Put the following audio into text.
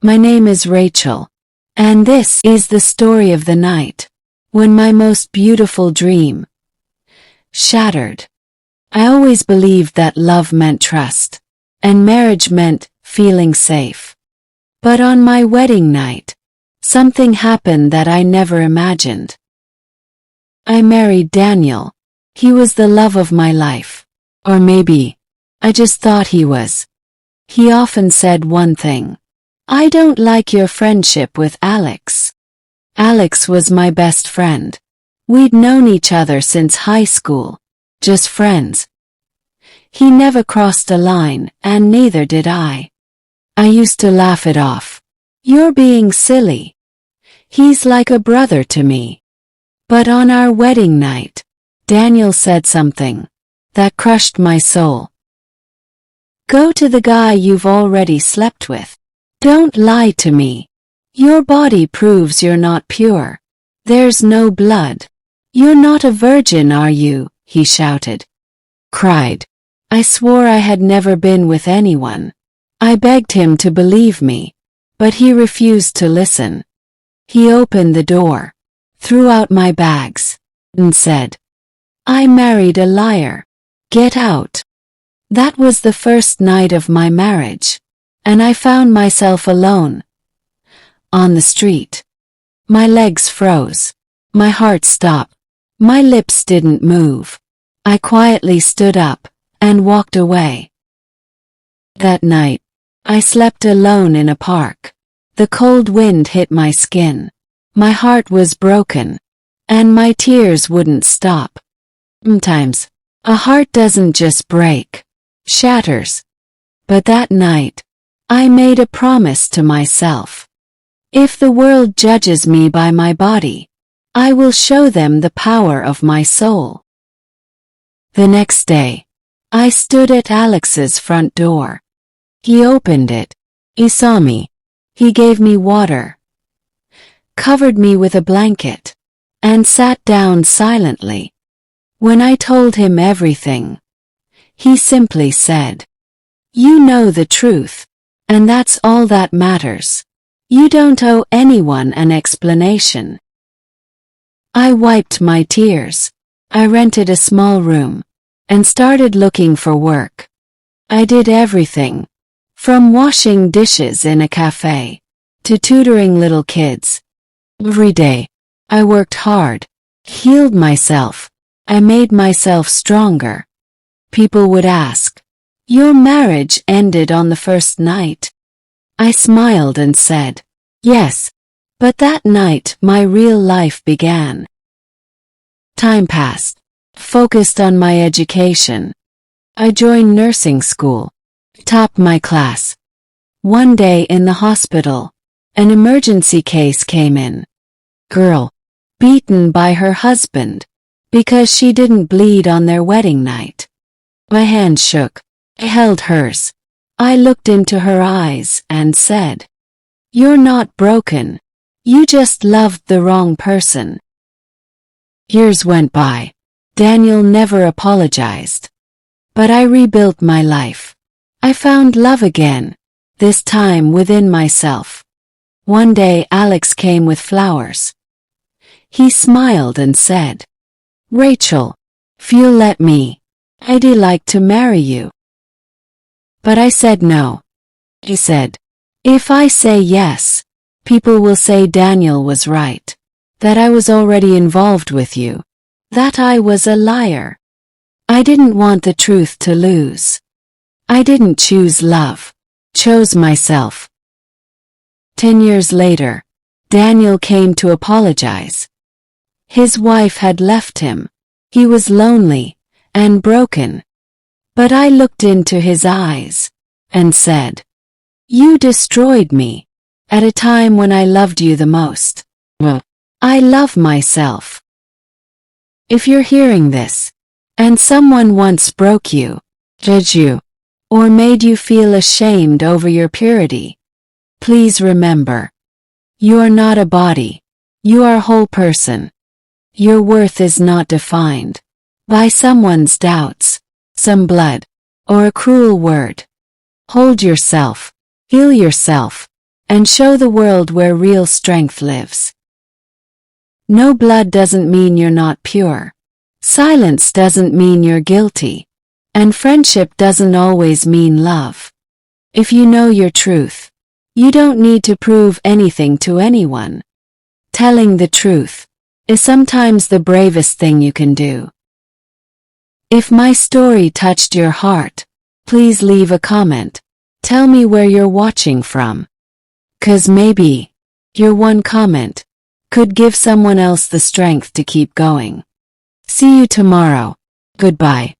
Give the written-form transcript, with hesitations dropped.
My name is Rachel, and this is the story of the night when my most beautiful dream shattered. I always believed that love meant trust, and marriage meant feeling safe. But on my wedding night, something happened that I never imagined. I married Daniel. He was the love of my life. Or maybe, I just thought he was. He often said one thing: "I don't like your friendship with Alex." Alex was my best friend. We'd known each other since high school. Just friends. He never crossed a line, and neither did I. I used to laugh it off. "You're being silly. He's like a brother to me." But on our wedding night, Daniel said something that crushed my soul. "Go to the guy you've already slept with. Don't lie to me. Your body proves you're not pure. There's no blood. You're not a virgin, are you?" he shouted. Cried. I swore I had never been with anyone. I begged him to believe me, but he refused to listen. He opened the door, threw out my bags, and said, "I married a liar. Get out." That was the first night of my marriage, and I found myself alone on the street. My legs froze. My heart stopped. My lips didn't move. I quietly stood up and walked away. That night, I slept alone in a park. The cold wind hit my skin. My heart was broken, and my tears wouldn't stop. Sometimes, a heart doesn't just break, shatters. But that night, I made a promise to myself. If the world judges me by my body, I will show them the power of my soul. The next day, I stood at Alex's front door. He opened it. He saw me. He gave me water, covered me with a blanket, and sat down silently. When I told him everything, he simply said, "You know the truth, and that's all that matters. You don't owe anyone an explanation." I wiped my tears. I rented a small room and started looking for work. I did everything, from washing dishes in a cafe to tutoring little kids. Every day, I worked hard, healed myself. I made myself stronger. People would ask, "Your marriage ended on the first night?" I smiled and said, "Yes, but that night my real life began." Time passed. Focused on my education. I joined nursing school, topped my class. One day in the hospital, an emergency case came in. Girl, beaten by her husband because she didn't bleed on their wedding night. My hand shook. I held hers. I looked into her eyes and said, "You're not broken. You just loved the wrong person." Years went by. Daniel never apologized. But I rebuilt my life. I found love again, this time within myself. One day Alex came with flowers. He smiled and said, "Rachel, if you'll let me, I'd like to marry you." But I said no. He said, "If I say yes, people will say Daniel was right, that I was already involved with you, that I was a liar." I didn't want the truth to lose. I didn't choose love, chose myself. 10 years later, Daniel came to apologize. His wife had left him. He was lonely and broken. But I looked into his eyes and said, "You destroyed me at a time when I loved you the most. Well, I love myself." If you're hearing this, and someone once broke you, judged you, or made you feel ashamed over your purity, please remember, you are not a body. You are a whole person. Your worth is not defined by someone's doubts, some blood, or a cruel word. Hold yourself, heal yourself, and show the world where real strength lives. No blood doesn't mean you're not pure. Silence doesn't mean you're guilty. And friendship doesn't always mean love. If you know your truth, you don't need to prove anything to anyone. Telling the truth is sometimes the bravest thing you can do. If my story touched your heart, please leave a comment. Tell me where you're watching from. 'Cause maybe your one comment could give someone else the strength to keep going. See you tomorrow. Goodbye.